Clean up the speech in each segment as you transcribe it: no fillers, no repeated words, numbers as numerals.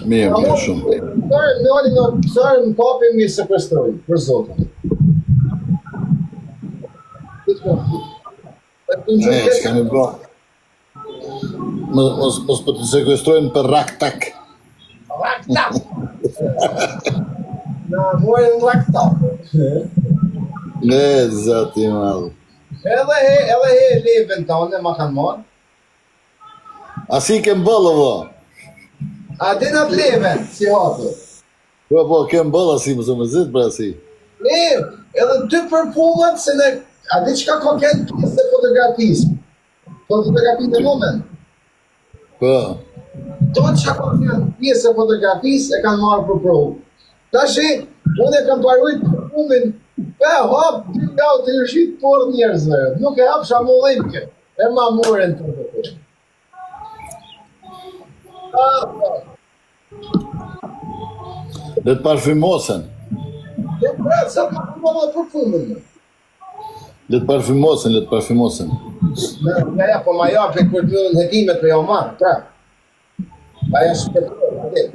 Mirë, shumë. Sërë në kapi mi sekuestroj, për Zotën. S'ka me bra. Mos po të sekuestrojnë për raktak. Raktak! Na, mojnë raktak. Ne, zati madhë. Edhe he leven tonë, ma kanë marë. A si kem bëllë, vo? A dina të leven, si hapë. Po, kem bëllë asi, mësë më zitë, pra si. Edhe ty përpullat se ne, a di qka ka këtë pjesë e fotografisë? Fotografisë e moment. Po. To që ka këtë pjesë e fotografisë e kanë marrë për provë. Tashi, unë e kam parujt për pumin, hapë, dy nga të rëshit por njerëzve. Nuk e hapë shamullimke, e ma muren të të. Dhe të parfymosen. Dhe pratë, sa të përpullat për pumin. Le të parfymosen. Ja, po ma japë e kur të në hetimet për jo marë, pra. Pa e shpërpër, adit.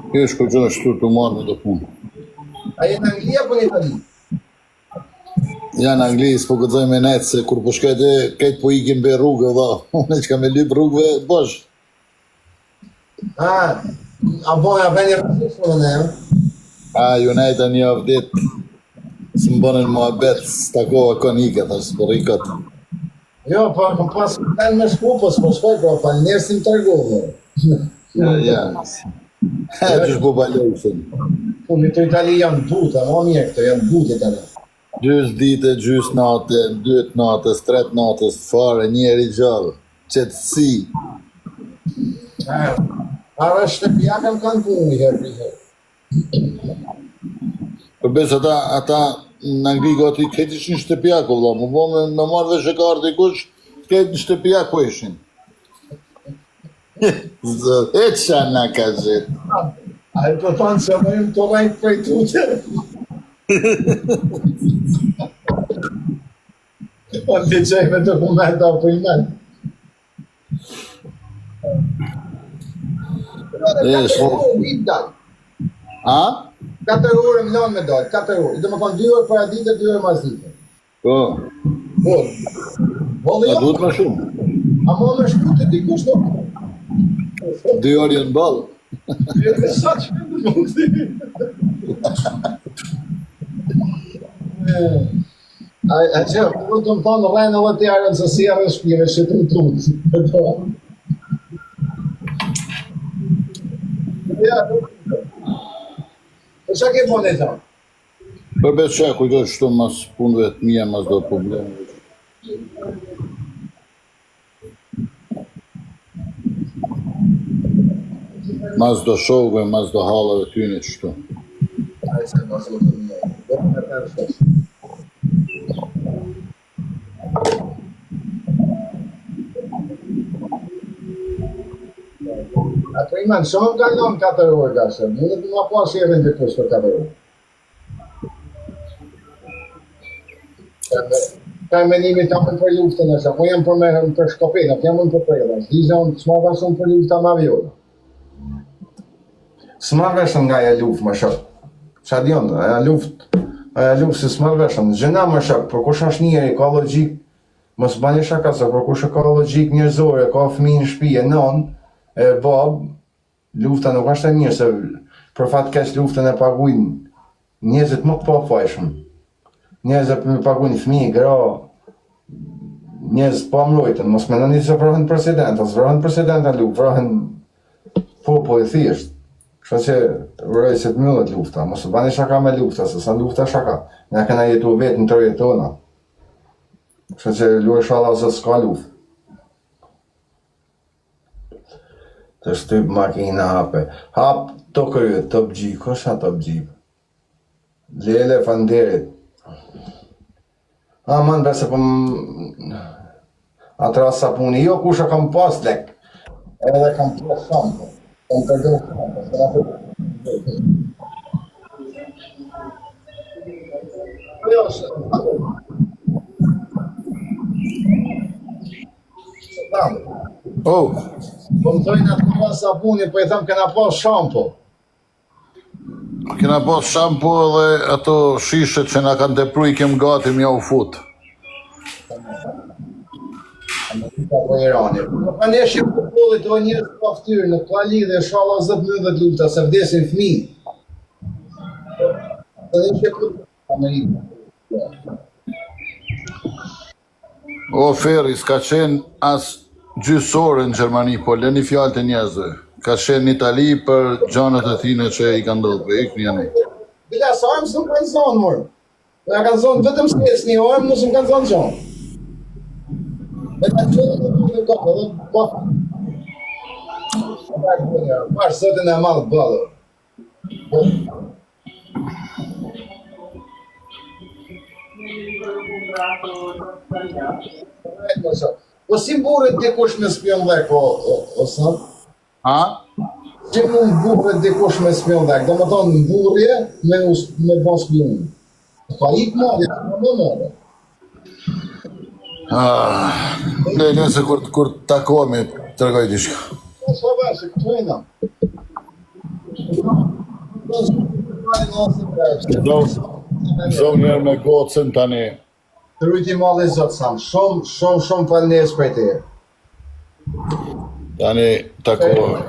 Kjo është kërgjën e shtu të marrë në do punë. A jetë në Anglia po në Itali? Ja në Angli, s'po gëzoj me netë, se kur po shkajte, kajtë po ikin be rrugë, dha. Unë që ka me lypë rrugëve, bosh. A boja venje rësishme në ne? Ju nejta një avdit, së më bënën mua betë, s'takova konika, thash, s'po rikot. Jo, po kom pas këten me shku, po s'po shkoj, pa njerësim të rgovë. Ja. Që shpo balojshën. Unë të Itali janë buta, ma mje këto, janë butit anë. Gjys dite, gjys nate, 2 natës, 3 natës, fare, njeri gjallë, qëtësi. Ara shtëpjakën kanë punë i herë për herë. Përbes ata në Angli gati këtë ishin shtëpjak, vëlla, më bo me marrë dhe shëkarë të kush, këtë në shtëpjak po ishin. Zot, e qa nga ka gjithë. A e të thonë që më jëmë të rajtë për i tute. O të qaj me dokumenta për i men. A? 4 orë më lanë me dalë, 4 orë. Dhe më kanë 2 orë për a ditë, 2 orë mas ditë. Po. A duhet më shumë. A më në shku të dikush nuk. 2 orë jënë balë. Sa që më në këti. A që, për të më thonë rejnë edhe të jarën se si jarën shpire, që të më tutë. Ja, për që ke bënë e ta? Përbes që kujtoj shtu mas punëve të mija, mas do probleme. Mas do shokve, mas do halave tyne qështu. A e se mas do të më do me përë shosë. A të iman, shumë ka njën 4 orë gashe, më dhe të nga pas e edhe në kush për 4 orë. Ka menimi të amën për luftën e shë, po jam për shkopenat, jam unë për prejla, s'dizon s'ma vashun për lufta ma vjolla. S'ma veshën nga e luft më shok. Qa dion, aja luft se s'ma veshën. Gjena më shok, për kush është njëri, ka logik, mos bani shaka se për kush ka logik njërzore, ka fëmi në shpi e non, e bab, lufta nuk është e mirë, se për fat keq luftën e paguin njerëzit më të pafajshëm. Njerëzit më paguin fëmi, gra, njerëz pa mbrojtën, mos mendoni se vrohen presidenta, s'vrohen presidenta luft, vrohen popull i thjesht. Kështu që vëroj se të myllet lufta, mos bani shaka me lufta, se sa lufta shaka. Ne kena jetu vetë në të jetona. Kështu që luaj shala ose s'ka luft. Të shtyp makina hape. Hap të kryet, të bëgjib. Kësha të bëgjib? Lele fanderit. Man bese për atra sapuni. Jo kusha kam pas lek. Edhe kam pas shampë. Kam përdo shampë. Se na përdo. Jo, tani. Oh, Po më thojnë atë këra sapuni, po i thëmë kena pas shampo. kena pas shampo dhe ato shishe që na kanë tepru i kem gati mja u fut. Po Irani. Po pa neshim futbollit o njerëz pa ftyrë në ka lidhje inshallah zot më vetë lufta se vdesin fëmijë. Po neshim Amerikë. O Ferri, s'ka qenë as gjysore në Gjermani, po leni fjalët e njerëzve. Ka qenë në Itali për gjanët e thine që i ka ndodhë, për ikë një një. Bila sa armë së më kanë zonë, mërë. Ja kanë zonë vetëm s'kes një orë, më së më kanë zonë gjonë. E kanë zonë në kapë, edhe kapë. Parë sotin e malë bëllë. Po si burët dikush me spion dhek, o sa? A? Që mund burët dikush me spion dhek, do më tonë burje me bon spion. Pa ik marrë, më marrë. Ne nëse kur takohemi, të regoj dishka. Po sa vashë, këtu e na. Zonë njerë me gocën tani. Të rujti malli zotë samë, shumë falnes për te. Tani takohemi.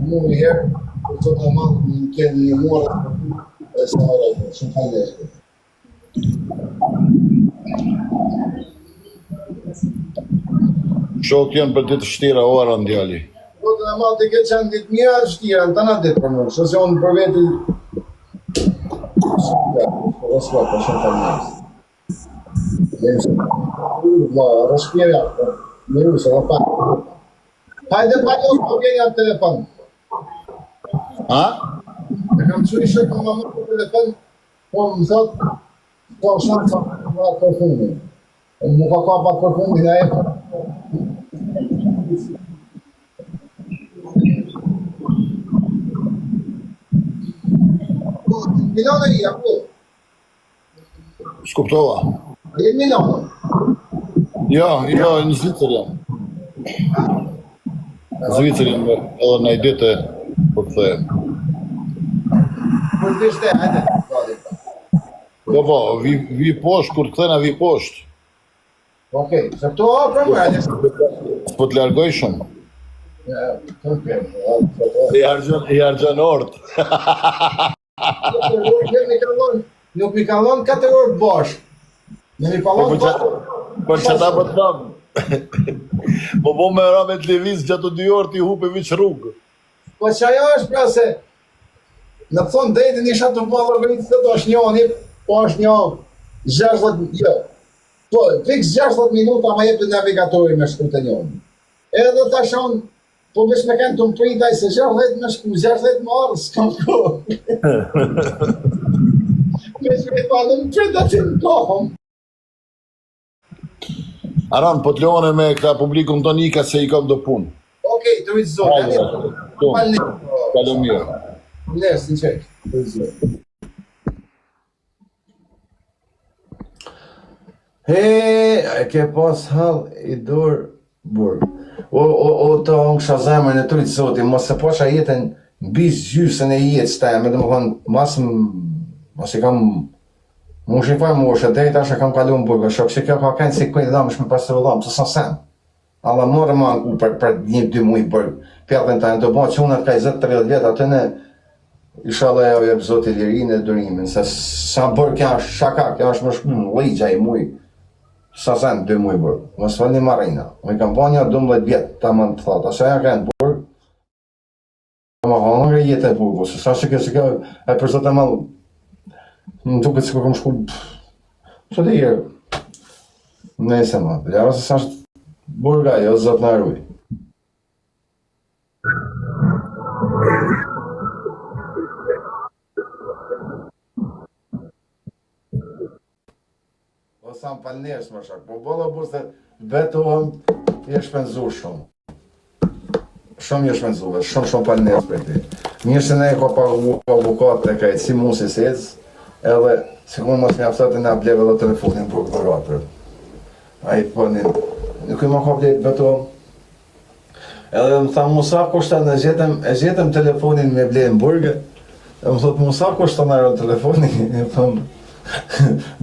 Mu i herë, për të të malë, në kënë një morë, e sa më rejtë, shumë falnes për te. Shok janë për ditë shtira ora në djali. Po të në malë të këtë qenë ditë mjë atë shtira, në të në ditë për mërë, shëse unë për vetë, shumë falnes. Respira, me rusa, la pa. Hajde pa jo, po vjeni atë telefon. A? E kam që ishe ka më për telefon, po më thot, po shanë sa më atë përfundin. Më ka pa përfundin e e. Milano i, apo? S'kuptova. Je Milano? Ja, në Zvicër jam. Zvicër jam edhe në i dite për këthejem. Për të shte, hajde. Po, vi poshtë, kur të këthena vi poshtë. Okej, se këto për më, hajde. Po të largoj shumë. I argjën orët. Nuk mi kalon 4 orë bashkë. Në mi kalon Po që ta për të thamë. Po me rame të leviz gjatë 2 orë t'i hupe vëq rrugë. Po që ajo është pra se në thonë detin isha të bëllë rrëvitë të do është njoni, po është një 60, jo. Po, fix 60 minuta ma jep të navigatori me shku të njoni. Edhe të shonë, po vesh me kanë të më pritaj se 60 me shku, 60 më arë, s'kam kohë. Vesh me pa në më pritaj që në kohëm. Aran, po të leone me këta publikum të nika se i kam do punë. Okej, të rritë zonë. Kalë mirë. Nes, në qekë. Të rritë zonë. E ke pas hal i dorë burë. O të ongësha zemër në të rritë zotë, mos se posha jetën bis gjysën e jetës të me dhe më thonë, mas i kam mu shifaj mu është, dhe i tasha kam kalu në burgë, shok që kjo ka kënë si këjtë dhamë, shme pasë të vëllamë, të sa sen. Alla morë ma në ku për 1-2 mujë burgë, pjallën të në të bënë që unë të ka 20-30 vjetë, atë në ishala e ojë zotë i lirinë e dërimin, se sa burgë kja është shaka, kja është më shku në lejgja i mujë, sa sen 2 mujë burgë, më së falni marina, më i kam po një 12 vjetë, ta më të thotë, asë ja kënë burgë, më hangre jetë e burgë, se sa që kjo e përzot e malë, në duket si kur kom shku... Që të jërë... Nese ma, ja se sa është burga, jo zot në arruj. Po sa më palnesh më shak, po bëllë burë se betohem je shpenzur shumë. Shumë je shpenzuve, shumë palnesh për ti. Mirë se ne e ka pagu avukat e ka e si musi sezë, edhe, si ku mos me aftate nga bleve dhe telefonin për këpëratër. A i përnin, nuk i ma ka blejt beto, Edhe më tha, Musa kushton, e zjetëm telefonin me ble në burgë. E më thot, Musa kushton ajo telefoni, e thëm,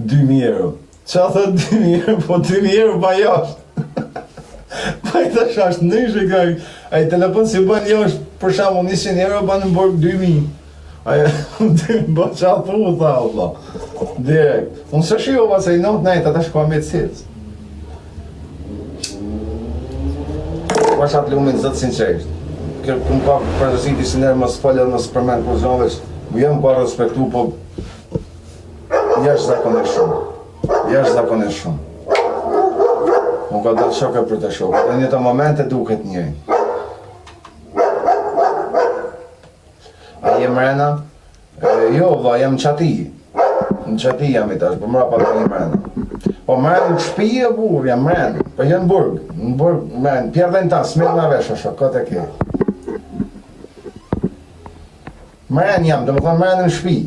2.000 euro. Qa thët 2.000 euro, po 2.000 euro ba jashtë. Pa i tash ashtë nëshë ka, a i telefon si bën jashtë, për shamu 100 euro, banë në burgë 2.000. Aja, ba qa thu, tha, Allah. Direkt. Unë se shiova se i notë najtë, ata shkoa me të cilës. Pash atë lumin zëtë sinqerisht. Këmë ka përësiti si nërë më s'falë edhe më s'përmen për zonë veç, më jem ka respektu, po jashtë zakonisht shumë. Jashtë zakonisht shumë. Unë ka dalë shoke për të shoke, dhe një të momente duket njëjë. A jem mrena? Jo, vla, jem në qati. Në qati jam i tash, për mra pa të një mrena. Po mrenë në shpi e burë, jam mrenë. Po jë në burg, mrenë, pjerdhen ta, smil nga vesh, asho, këtë e ke. Mrenë jam, dhe më thonë mrenë në shpi.